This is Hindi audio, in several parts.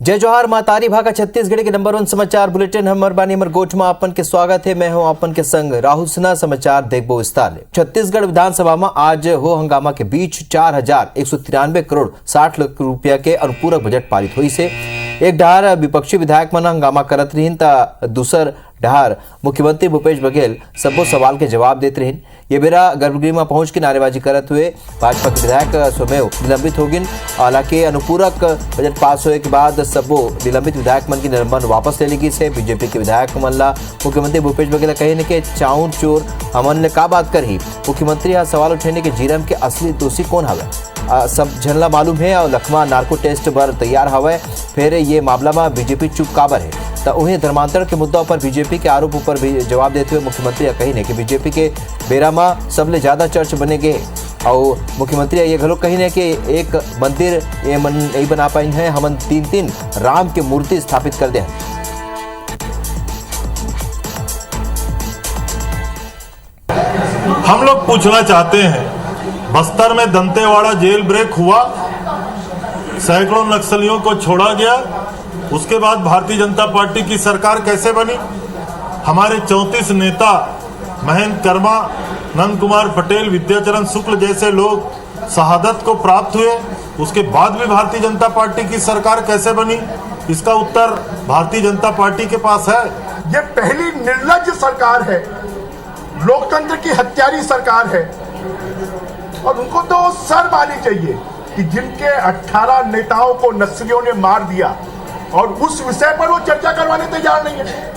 जय जोहार मातारी भागा छत्तीसगढ़ के नंबर 1 समाचार बुलेटिन हमर बानी हमर गोठ में आपन के स्वागत है। मैं हूं आपन के संग राहुल सिन्हा। समाचार देखबो विस्तार ले। छत्तीसगढ़ विधानसभा में आज हो हंगामा के बीच 4,193 करोड़ 60 लाख रुपया के अनुपूरक बजट पारित हुई से एक डहार विपक्षी विधायक मन हंगामा करत रहीन ता दूसर डहार मुख्यमंत्री भूपेश बघेल सबो सवाल के जवाब देते रहीन। ये बेरा गर्भगृह में पहुंच के नारेबाजी करते हुए भाजपा के विधायक स्वमेव निलंबित हो गिन। हालांकि अनुपूरक बजट पास होने के बाद सबो निलंबित विधायक मन की निलंबन वापस ले ली गई से बीजेपी के विधायक मन ला मुख्यमंत्री भूपेश बघेल कहे के चाउर चोर हमन ने का बात करही। मुख्यमंत्री यह सवाल उठेने के जीरम के असली दोषी कौन हवे सब झनला मालूम है और लखमा नार्को टेस्ट पर तैयार हवे। फिर ये मामला में बीजेपी चुप काबर है तो उन्हें धर्मांतरण के मुद्दा पर बीजेपी के आरोप पर भी जवाब देते हुए मुख्यमंत्री कही कि बीजेपी के बेरा में सबले ज्यादा चर्च बने गए और मुख्यमंत्री ये घलो कही कि एक मंदिर ये नहीं बना पाई है हमन 3 राम के मूर्ति स्थापित कर दे। हम लोग पूछना चाहते हैं, बस्तर में दंतेवाड़ा जेल ब्रेक हुआ, सैकड़ों नक्सलियों को छोड़ा गया, उसके बाद भारतीय जनता पार्टी की सरकार कैसे बनी। हमारे 34 नेता महेंद्र कर्मा, नंद कुमार पटेल, विद्याचरण शुक्ल जैसे लोग शहादत को प्राप्त हुए, उसके बाद भी भारतीय जनता पार्टी की सरकार कैसे बनी। इसका उत्तर भारतीय जनता पार्टी के पास है। ये पहली निर्लज्ज सरकार है, लोकतंत्र की हत्यारी सरकार है और उनको तो सर मारनी चाहिए कि जिनके 18 नेताओं को नक्सलियों ने मार दिया और उस विषय पर वो चर्चा करवाने तैयार नहीं है।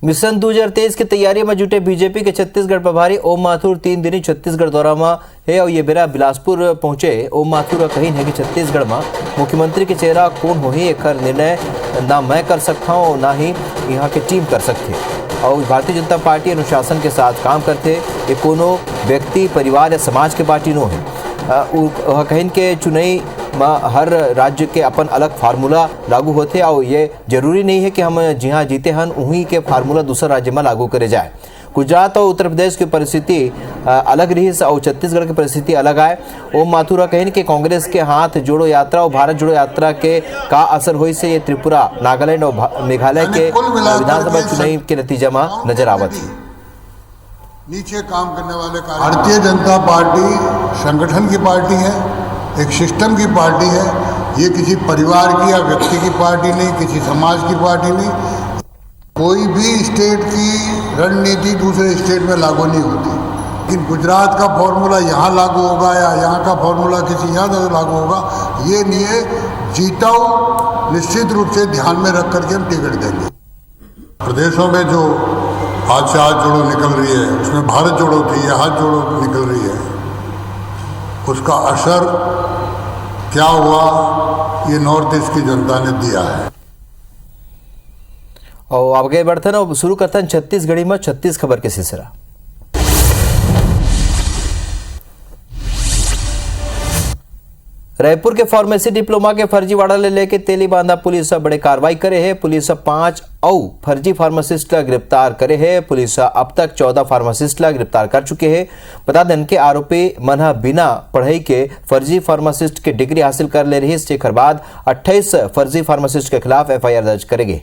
मिशन 2023 की तैयारी में जुटे बीजेपी के छत्तीसगढ़ प्रभारी ओम माथुर 3 दिनी छत्तीसगढ़ दौरा में है और ये बेरा बिलासपुर पहुंचे। ओम माथुर का कही है कि छत्तीसगढ़ में मुख्यमंत्री के चेहरा कौन हो ही एक निर्णय ना मैं कर सकता हूँ ना ही यहाँ की टीम कर सकते और भारतीय जनता पार्टी अनुशासन के साथ काम करते। ये कोनो व्यक्ति परिवार या समाज के पार्टी नो है। कहीं के चुनाई में हर राज्य के अपन अलग फार्मूला लागू होते और ये जरूरी नहीं है कि हम जहाँ जीते हैं उन्हीं के फार्मूला दूसरे राज्य में लागू करे जाए। गुजरात और उत्तर प्रदेश की परिस्थिति अलग रही और छत्तीसगढ़ की परिस्थिति अलग आए। ओम माथुर कहें कि कांग्रेस के हाथ जोड़ो यात्रा और भारत जोड़ो यात्रा के का असर हुई से ये त्रिपुरा, नागालैंड और मेघालय के विधानसभा चुनाव के नतीजा में नजर आवत है। नीचे काम करने वाले भारतीय जनता पार्टी संगठन की पार्टी है, एक सिस्टम की पार्टी है। ये किसी परिवार की या व्यक्ति की पार्टी नहीं, किसी समाज की पार्टी नहीं। कोई भी स्टेट की रणनीति दूसरे स्टेट में लागू नहीं होती, लेकिन गुजरात का फॉर्मूला यहाँ लागू होगा या यहाँ का फॉर्मूला किसी यहाँ लागू होगा ये नहीं है। जीताओ निश्चित रूप से ध्यान में रख करके हम टिकट देंगे। प्रदेशों में जो हाथ से हाथ जोड़ो निकल रही है, उसमें भारत जोड़ो थी, या हाथ जोड़ो निकल रही है, उसका असर क्या हुआ ये नॉर्थ ईस्ट की जनता ने दिया है। और आगे बढ़ते ना शुरू करते हैं छत्तीसगढ़ी में 36 खबर के सिलसिला। रायपुर के फार्मेसी डिप्लोमा के फर्जीवाड़ा ले लेके तेली बांधा पुलिस बड़े कार्रवाई करे है। पुलिस 5 और फर्जी फार्मासिस्ट ला गिरफ्तार करे है। पुलिस अब तक 14 फार्मासिस्ट ला गिरफ्तार कर चुके हैं। बता दें कि आरोपी मन बिना पढ़ाई के फर्जी फार्मासिस्ट की डिग्री हासिल कर ले रही है। इसके बाद 28 फर्जी फार्मासिस्ट के खिलाफ FIR दर्ज करेंगे।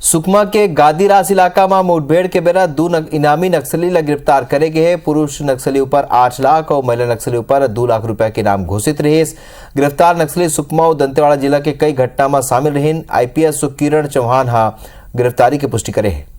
सुकमा के गादीरास इलाका में मुठभेड़ के बेरा 2 इनामी नक्सली ला गिरफ्तार करे गए हैं। पुरुष नक्सली ऊपर 8 लाख और महिला नक्सली ऊपर 2 लाख रुपए के इनाम घोषित रहे। गिरफ्तार नक्सली सुकमा और दंतेवाड़ा जिला के कई घटना में शामिल रहे। IPS सुकिरण चौहान गिरफ्तारी की पुष्टि करे है।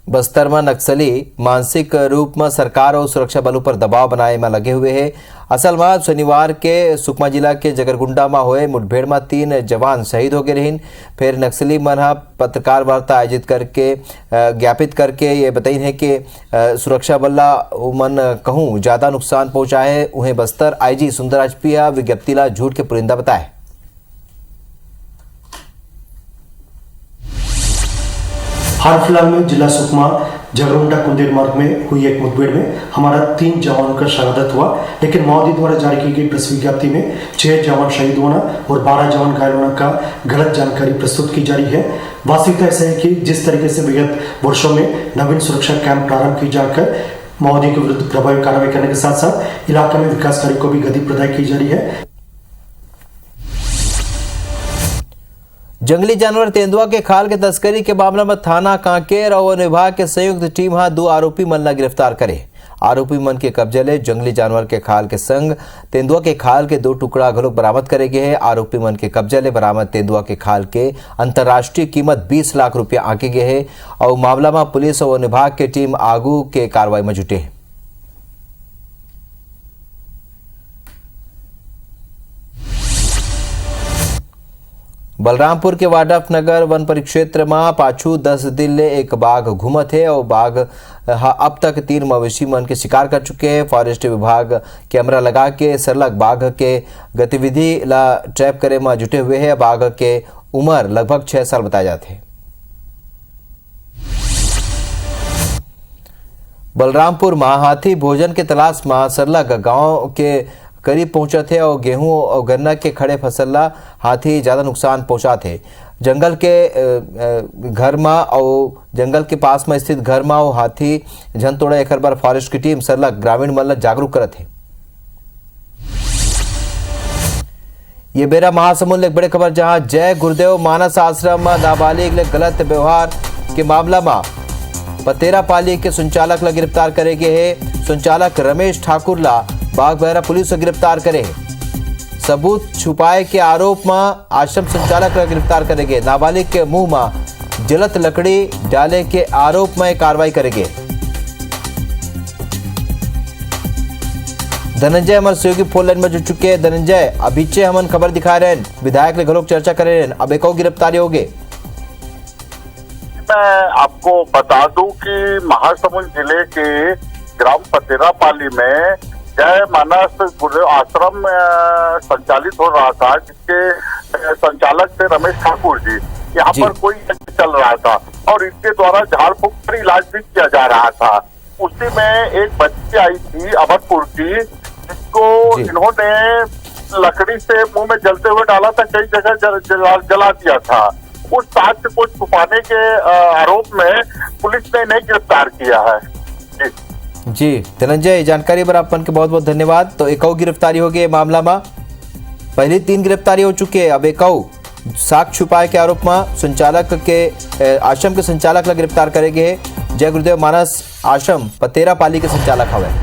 बस्तर में नक्सली मानसिक रूप में सरकार और सुरक्षा बलों पर दबाव बनाए में लगे हुए हैं। असल में शनिवार के सुकमा जिला के जगरगुंडा में हुए मुठभेड़ में 3 जवान शहीद हो गए रहीन। फिर नक्सली मन पत्रकार वार्ता आयोजित करके ज्ञापित करके ये बताई है कि सुरक्षा बल मन कहूँ ज्यादा नुकसान पहुंचाए। उन्हें बस्तर IG सुंदरराज पिया विज्ञप्ति ला झूठ के पुरिंदा बताए। हाल फिलहाल में जिला सुकमा जगरुंडा कुंदेर मार्ग में हुई एक मुठभेड़ में हमारा 3 जवानों का शहादत हुआ, लेकिन माओवादी द्वारा जारी की गई प्रेस विज्ञप्ति में 6 जवान शहीद होना और 12 जवान घायल होने का गलत जानकारी प्रस्तुत की जा रही है। वास्तविकता ऐसा है कि जिस तरीके से विगत वर्षों में नवीन सुरक्षा कैंप प्रारंभ की जाकर माओवादी के विरुद्ध प्रभावी कार्रवाई करने के साथ साथ इलाके में विकास कार्य को भी गति प्रदान की जा रही है। जंगली जानवर तेंदुआ के खाल के तस्करी के मामला में थाना कांकेर और वन विभाग के संयुक्त टीम 2 आरोपी मन गिरफ्तार करे। आरोपी मन के कब्जे ले जंगली जानवर के खाल के संग तेंदुआ के खाल के 2 टुकड़ा घलोक बरामद करे गए हैं। आरोपी मन के कब्जे ले बरामद तेंदुआ के खाल के अंतर्राष्ट्रीय कीमत 20 लाख रुपया आंके गए हैं और मामला में पुलिस और वन विभाग के टीम आगू के कार्रवाई में जुटे हैं। बलरामपुर के वाडफ नगर वन परिक्षेत्र में पाछू 10 दिन ले एक बाघ घूमत है और बाघ अब तक 3 मवेशी मन के शिकार कर चुके हैं। फॉरेस्ट विभाग कैमरा लगा के सरलग बाघ के गतिविधि ला ट्रैप करे में जुटे हुए हैं। बाघ के उम्र लगभग 6 साल बताए जाते हैं। बलरामपुर में हाथी भोजन के तलाश में सरलग गांव के करीब पहुंचा थे और गेहूं और गन्ना के खड़े फसल ला हाथी ज्यादा नुकसान पहुंचा थे। जंगल के घर में और जंगल के पास में स्थित घर में और हाथी झन तोड़ा एक बार फॉरेस्ट की टीम सरलग ग्रामीण मन ला जागरूक करत है। ये बेरा महासमुंद एक बड़े खबर, जहां जय गुरुदेव मानस आश्रम में नाबालिग ले गलत व्यवहार के मामला में पतेरापाली के संचालक ला गिरफ्तार करे गए है। संचालक रमेश ठाकुर ला बागबहरा पुलिस से गिरफ्तार करे। सबूत छुपाए के आरोप में आश्रम संचालक ला गिरफ्तार करेंगे। नाबालिग के मुंह में जलत लकड़ी डाले के आरोप में कार्रवाई करेंगे। धनंजय हमारे सहयोगी फोन लाइन में जुड़ चुके हैं। धनंजय, अभी हमन खबर दिखा रहे हैं, विधायक ने घरों चर्चा कर रहे हैं, अब एक और गिरफ्तारी हो गई। मैं आपको बता दूं कि महासमुंद जिले के ग्राम पतेरापाली में जय मानस गुरुदेव आश्रम संचालित हो रहा था, जिसके संचालक थे रमेश ठाकुर जी। यहाँ पर कोई चल रहा था और इसके द्वारा झाड़ फूक पर इलाज भी किया जा रहा था। उसी में एक बच्ची आई थी अभरपुर की, जिसको इन्होंने लकड़ी से मुंह में जलते हुए डाला था, कई जगह जला दिया था। उस साक्ष्य को छुपाने के आरोप में पुलिस ने इन्हें गिरफ्तार किया है। जी धनंजय, जानकारी पर अपन के बहुत बहुत धन्यवाद। तो एक और गिरफ्तारी हो गई मामला में, पहले 3 गिरफ्तारी हो चुकी है, अब एक और साक्ष्य छुपाए के आरोप में संचालक के आश्रम के संचालक ला गिरफ्तार करेंगे। जय गुरुदेव मानस आश्रम पतेरापाली के संचालक हवे।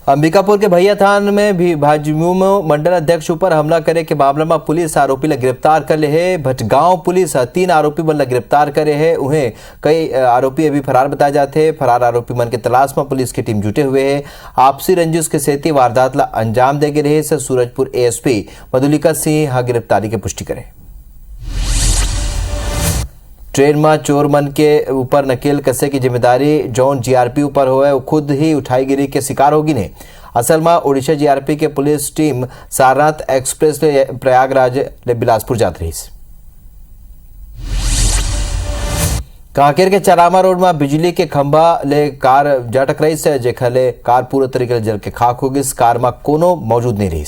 अंबिकापुर के भैया थान में भी भाजपा मंडल अध्यक्ष ऊपर हमला करे के मामला में पुलिस आरोपी ला गिरफ्तार कर ले है। भटगांव पुलिस 3 आरोपी मन ला गिरफ्तार करे है। उन्हें कई आरोपी अभी फरार बताए जाते हैं। फरार आरोपी मन के तलाश में पुलिस की टीम जुटे हुए है। आपसी रंजिश के सेती वारदात ला अंजाम दे रहे से सूरजपुर एएसपी मधुलिका सिंह गिरफ्तारी की पुष्टि करे। ट्रेन में चोर मन के ऊपर नकेल कसे की जिम्मेदारी जौन जीआरपी ऊपर हो है, वो खुद ही उठाईगिरी के शिकार होगी ने। असल में उड़ीसा जीआरपी के पुलिस टीम सारनाथ एक्सप्रेस ले प्रयागराज ले बिलासपुर जात रही। कांकेर के चरामा रोड में बिजली के खंभा ले कार जा टकराई से, जेखर ले कार पूरे तरीके जल के खाक हो गई। कार में कोनो मौजूद नहीं रही।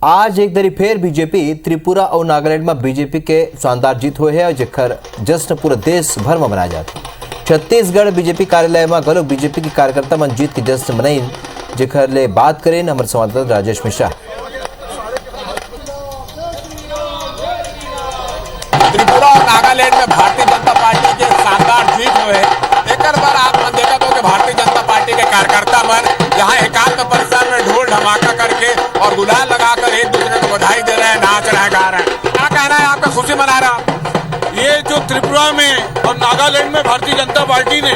आज एक दरी फेर बीजेपी त्रिपुरा और नागालैंड में बीजेपी के शानदार जीत हुए है, जेखर जश्न पूरे देश भर में मनाया जाता है। छत्तीसगढ़ बीजेपी कार्यालय में गलो बीजेपी के कार्यकर्ता मन जीत की जश्न मनाई, जेखर ले बात करें हमारे संवाददाता राजेश मिश्रा। त्रिपुरा और नागालैंड में भारतीय जनता पार्टी के शानदार जीत हुए। एक बार आप मन देखा तो भारतीय जनता पार्टी के कार्यकर्ता मन यहाँ एकांत परिसर में ढोल धमाका करके और गुलाल लगाकर एक दूसरे को बधाई दे रहे हैं, नाच रहे हैं, गा रहे हैं। क्या कहना है आपका, खुशी मना रहा? ये जो त्रिपुरा में और नागालैंड में भारतीय जनता पार्टी ने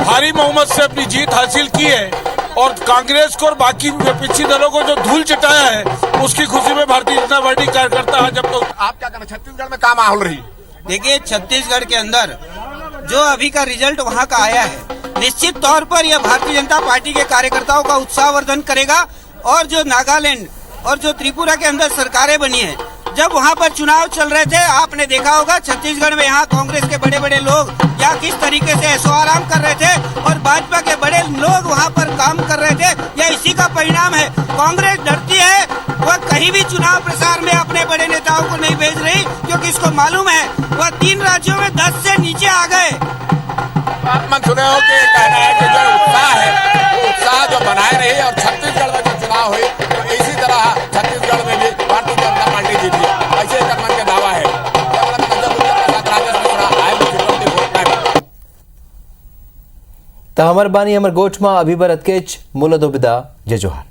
भारी बहुमत से अपनी जीत हासिल की है और कांग्रेस को और बाकी विपक्षी दलों को जो धूल चटाया है, उसकी खुशी में भारतीय जनता पार्टी कार्यकर्ता है। जब तो आप क्या कहना, छत्तीसगढ़ में क्या माहौल रही? देखिए, छत्तीसगढ़ के अंदर जो अभी का रिजल्ट वहाँ का आया है, निश्चित तौर पर यह भारतीय जनता पार्टी के कार्यकर्ताओं का उत्साहवर्धन करेगा। और जो नागालैंड और जो त्रिपुरा के अंदर सरकारें बनी है, जब वहाँ पर चुनाव चल रहे थे, आपने देखा होगा छत्तीसगढ़ में यहाँ कांग्रेस के बड़े बड़े लोग या किस तरीके से ऐशो आराम कर रहे थे और भाजपा के बड़े लोग वहाँ पर काम कर रहे थे। यह इसी का परिणाम है। कांग्रेस डरती है, वह कहीं भी चुनाव प्रचार में अपने बड़े नेताओं को नहीं भेज रही, क्योंकि इसको मालूम है वह 3 राज्यों में 10 से नीचे आ गए। आप मन सुने हो कि कहना है कि जो उत्साह है, वो उत्साह जो बनाए रही और छत्तीसगढ़ में जो चुनाव हुई तो इसी तरह छत्तीसगढ़ में भी भारतीय जनता पार्टी जीती, ऐसे एक मन का दावा है। तो हमर बानी हमर गोठ में अभी बर अतकेच मूल दो विदा जय जोहार।